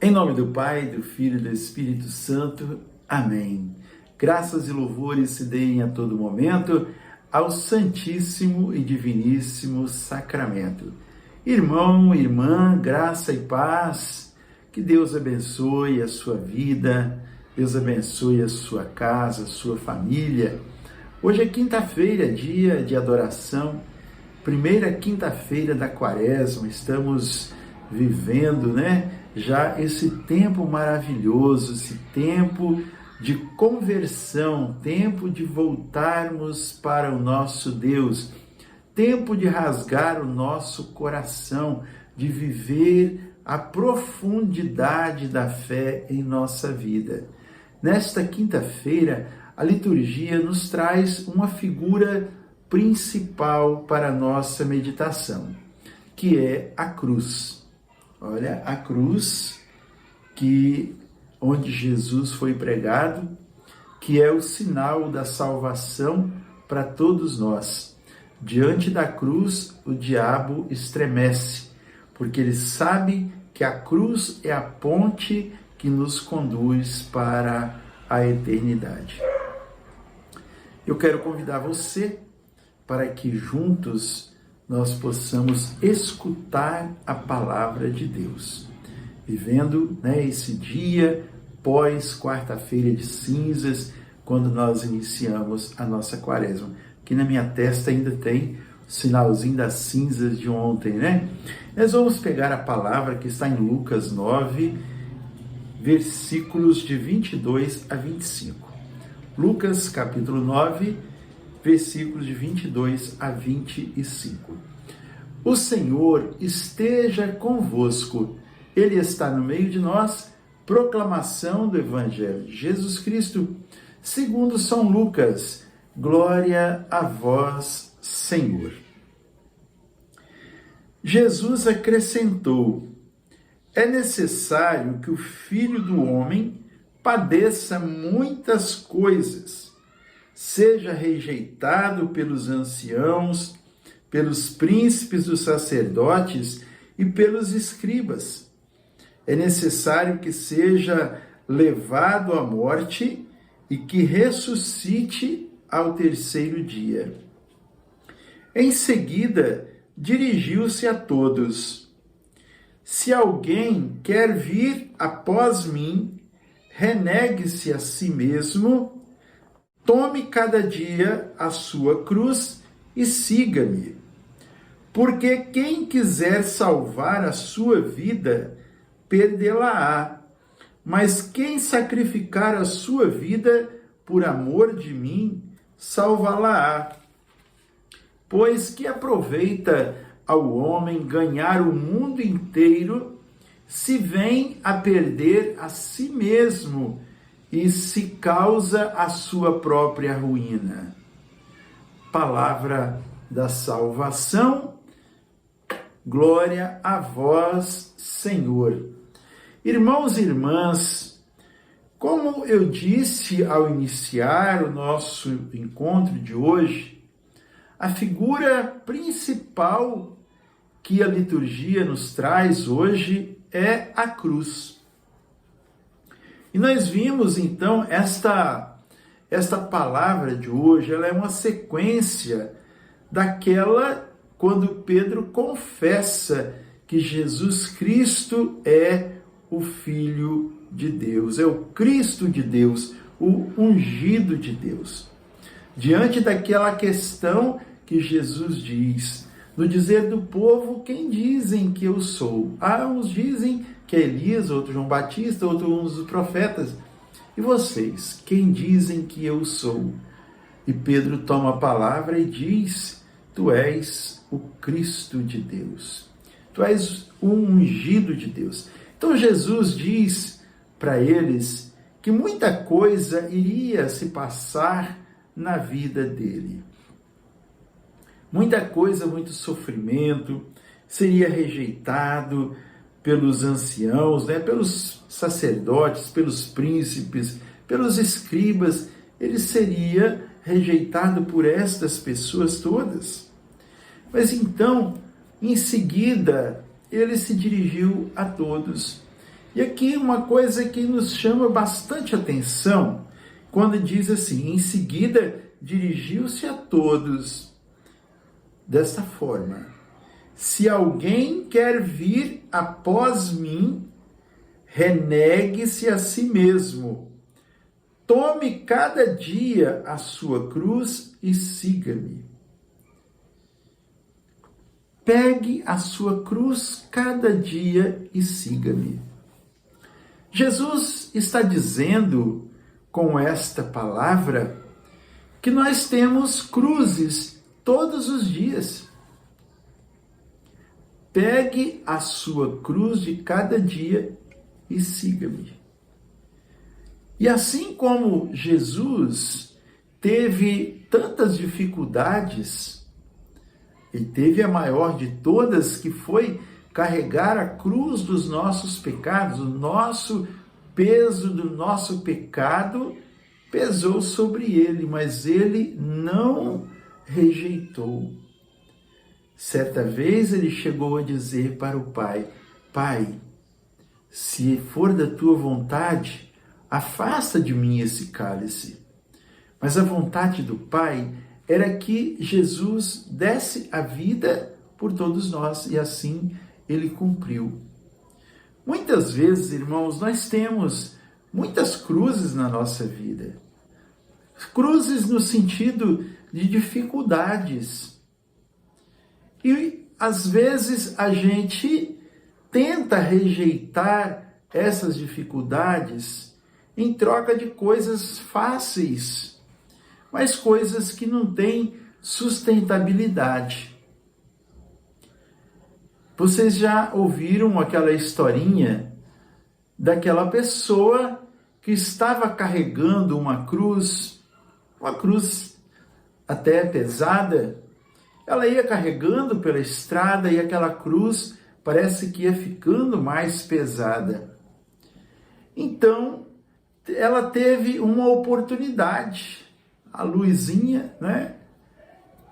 Em nome do Pai, do Filho e do Espírito Santo. Amém. Graças e louvores se deem a todo momento ao Santíssimo e Diviníssimo Sacramento. Irmão, irmã, graça e paz, que Deus abençoe a sua vida, Deus abençoe a sua casa, a sua família. Hoje é quinta-feira, dia de adoração, primeira quinta-feira da Quaresma. Estamos vivendo, já esse tempo maravilhoso, esse tempo de conversão, tempo de voltarmos para o nosso Deus, tempo de rasgar o nosso coração, de viver a profundidade da fé em nossa vida. Nesta quinta-feira, a liturgia nos traz uma figura principal para a nossa meditação, que é a cruz. Olha, a cruz onde Jesus foi pregado, que é o sinal da salvação para todos nós. Diante da cruz, o diabo estremece, porque ele sabe que a cruz é a ponte que nos conduz para a eternidade. Eu quero convidar você para que juntos nós possamos escutar a palavra de Deus, vivendo esse dia pós quarta-feira de cinzas, quando nós iniciamos a nossa quaresma. Aqui na minha testa ainda tem o sinalzinho das cinzas de ontem, Nós vamos pegar a palavra que está em Lucas 9, versículos de 22 a 25. Lucas, capítulo 9, versículos de 22 a 25. O Senhor esteja convosco, Ele está no meio de nós. Proclamação do Evangelho de Jesus Cristo, segundo São Lucas. Glória a vós, Senhor. Jesus acrescentou: é necessário que o Filho do Homem padeça muitas coisas, seja rejeitado pelos anciãos, pelos príncipes dos sacerdotes e pelos escribas. É necessário que seja levado à morte e que ressuscite ao terceiro dia. Em seguida, dirigiu-se a todos: se alguém quer vir após mim, renegue-se a si mesmo, tome cada dia a sua cruz e siga-me. Porque quem quiser salvar a sua vida, perdê-la-á. Mas quem sacrificar a sua vida por amor de mim, salvá-la-á. Pois que aproveita ao homem ganhar o mundo inteiro, se vem a perder a si mesmo e se causa a sua própria ruína. Palavra da salvação, glória a vós, Senhor. Irmãos e irmãs, como eu disse ao iniciar o nosso encontro de hoje, a figura principal que a liturgia nos traz hoje é a cruz. E nós vimos então esta palavra de hoje, ela é uma sequência daquela quando Pedro confessa que Jesus Cristo é o Filho de Deus, é o Cristo de Deus, o ungido de Deus. Diante daquela questão que Jesus diz, no dizer do povo, quem dizem que eu sou? Uns dizem que é Elias, outros João Batista, outros um dos profetas. E vocês, quem dizem que eu sou? E Pedro toma a palavra e diz: tu és o Cristo de Deus. Tu és o ungido de Deus. Então Jesus diz para eles que muita coisa iria se passar na vida dele. Muita coisa, muito sofrimento, seria rejeitado pelos anciãos, pelos sacerdotes, pelos príncipes, pelos escribas. Ele seria rejeitado por estas pessoas todas. Mas então, em seguida, ele se dirigiu a todos E aqui uma coisa que nos chama bastante atenção, quando diz assim: em seguida dirigiu-se a todos desta forma: se alguém quer vir após mim, renegue-se a si mesmo, tome cada dia a sua cruz e siga-me. Pegue a sua cruz cada dia e siga-me. Jesus está dizendo com esta palavra que nós temos cruzes todos os dias. Pegue a sua cruz de cada dia e siga-me. E assim como Jesus teve tantas dificuldades, ele teve a maior de todas, que foi carregar a cruz dos nossos pecados. O nosso peso do nosso pecado pesou sobre ele, mas ele não rejeitou. Certa vez ele chegou a dizer para o Pai: Pai, se for da tua vontade, afasta de mim esse cálice. Mas a vontade do Pai era que Jesus desse a vida por todos nós, e assim ele cumpriu. Muitas vezes, irmãos, nós temos muitas cruzes na nossa vida. Cruzes no sentido de dificuldades. E às vezes a gente tenta rejeitar essas dificuldades em troca de coisas fáceis, mas coisas que não têm sustentabilidade. Vocês já ouviram aquela historinha daquela pessoa que estava carregando uma cruz até pesada? Ela ia carregando pela estrada e aquela cruz parece que ia ficando mais pesada. Então, ela teve uma oportunidade. A luzinha, né,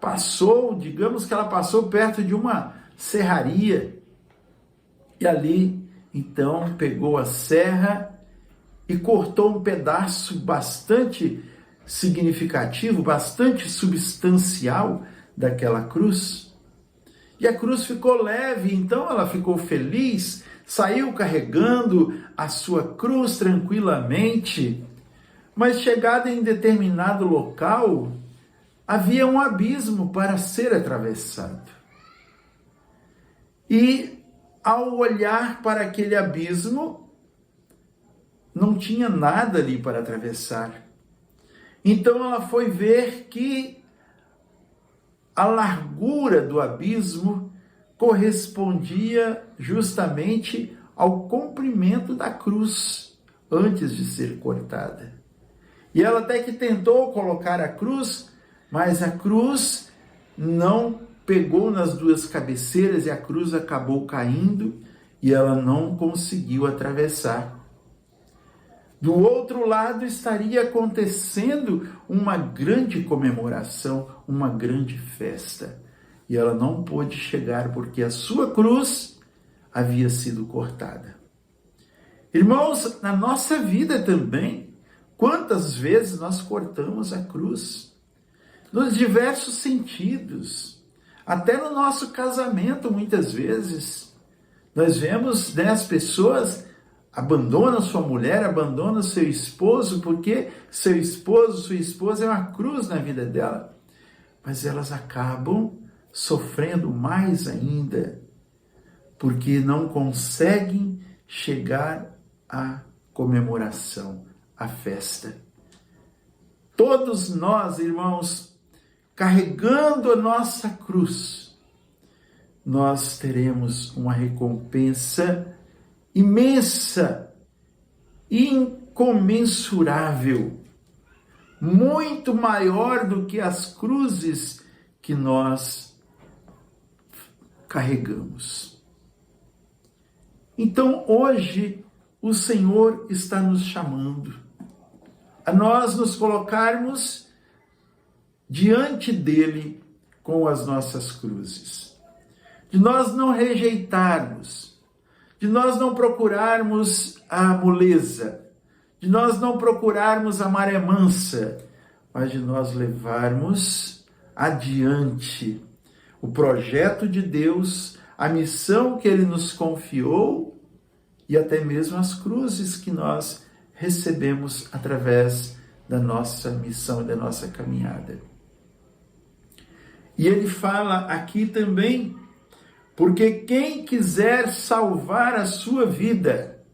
passou, digamos que ela passou perto de uma serraria. E ali, então, pegou a serra e cortou um pedaço bastante significativo, bastante substancial daquela cruz. E a cruz ficou leve, então ela ficou feliz, saiu carregando a sua cruz tranquilamente, mas chegada em determinado local, havia um abismo para ser atravessado. E ao olhar para aquele abismo, não tinha nada ali para atravessar. Então ela foi ver que a largura do abismo correspondia justamente ao comprimento da cruz antes de ser cortada. E ela até que tentou colocar a cruz, mas a cruz não pegou nas duas cabeceiras e a cruz acabou caindo e ela não conseguiu atravessar. Do outro lado estaria acontecendo uma grande comemoração, uma grande festa. E ela não pôde chegar porque a sua cruz havia sido cortada. Irmãos, na nossa vida também, quantas vezes nós cortamos a cruz? Nos diversos sentidos. Até no nosso casamento, muitas vezes. Nós vemos, né, as pessoas abandonam sua mulher, abandonam seu esposo, porque seu esposo, sua esposa é uma cruz na vida dela. Mas elas acabam sofrendo mais ainda, porque não conseguem chegar à comemoração, à festa. Todos nós, irmãos, carregando a nossa cruz, nós teremos uma recompensa imensa, incomensurável, muito maior do que as cruzes que nós carregamos. Então, hoje, o Senhor está nos chamando a nós nos colocarmos diante dele com as nossas cruzes, de nós não rejeitarmos, de nós não procurarmos a moleza, de nós não procurarmos a maré mansa, mas de nós levarmos adiante o projeto de Deus, a missão que Ele nos confiou e até mesmo as cruzes que nós recebemos através da nossa missão e da nossa caminhada. E ele fala aqui também, porque quem quiser salvar a sua vida,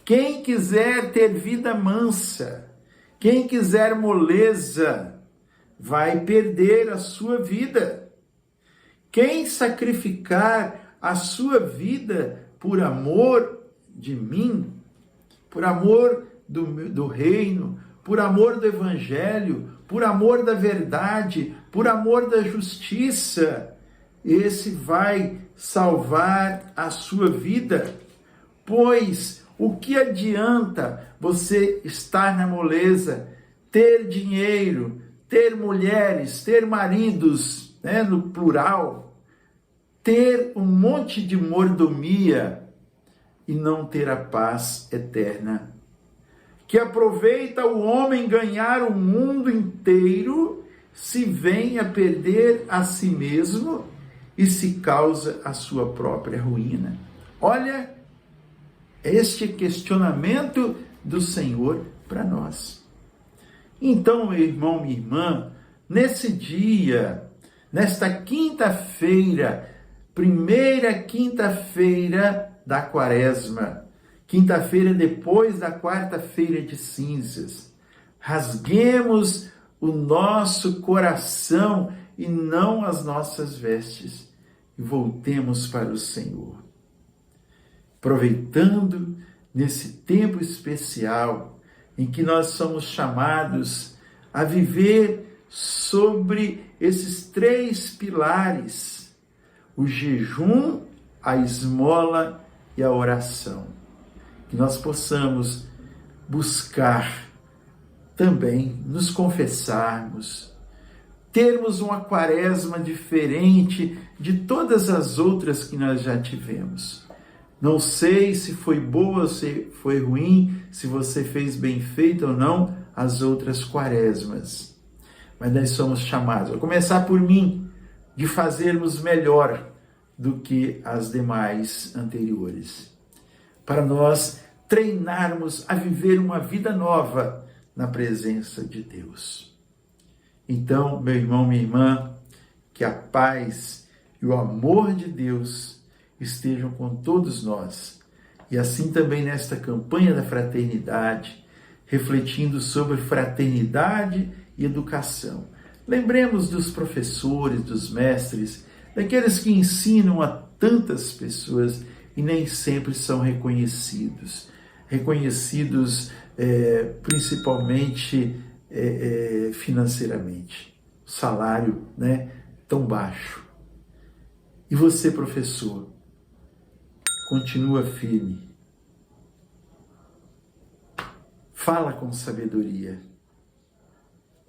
quem quiser ter vida mansa, quem quiser moleza, vai perder a sua vida. Quem sacrificar a sua vida por amor de mim, por amor do reino, por amor do evangelho, por amor da verdade, por amor da justiça, esse vai salvar a sua vida. Pois o que adianta você estar na moleza, ter dinheiro, ter mulheres, ter maridos, no plural, ter um monte de mordomia e não ter a paz eterna? Que aproveita o homem ganhar o mundo inteiro, se vem a perder a si mesmo e se causa a sua própria ruína. Olha este questionamento do Senhor para nós. Então, meu irmão, minha irmã, nesse dia, nesta quinta-feira, primeira quinta-feira da Quaresma, quinta-feira depois da quarta-feira de cinzas, rasguemos o nosso coração e não as nossas vestes e voltemos para o Senhor. Aproveitando nesse tempo especial em que nós somos chamados a viver sobre esses 3 pilares: o jejum, a esmola e a oração. Que nós possamos buscar também nos confessarmos, termos uma quaresma diferente de todas as outras que nós já tivemos. Não sei se foi boa ou se foi ruim, se você fez bem feito ou não as outras quaresmas. Mas nós somos chamados, a começar por mim, de fazermos melhor do que as demais anteriores, para nós treinarmos a viver uma vida nova na presença de Deus. Então, meu irmão, minha irmã, que a paz e o amor de Deus estejam com todos nós. E assim também nesta campanha da fraternidade, refletindo sobre fraternidade e educação. Lembremos dos professores, dos mestres, daqueles que ensinam a tantas pessoas e nem sempre são reconhecidos. Principalmente financeiramente. O salário, tão baixo. E você, professor, continua firme. Fala com sabedoria.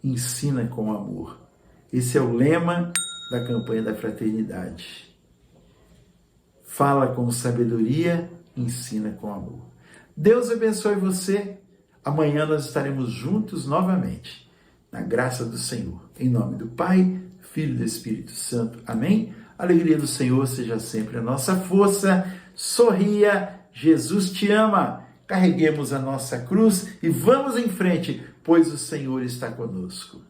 Ensina com amor. Esse é o lema da campanha da fraternidade. Fala com sabedoria, ensina com amor. Deus abençoe você. Amanhã nós estaremos juntos novamente, na graça do Senhor. Em nome do Pai, Filho e do Espírito Santo. Amém? A alegria do Senhor seja sempre a nossa força. Sorria, Jesus te ama. Carreguemos a nossa cruz e vamos em frente, pois o Senhor está conosco.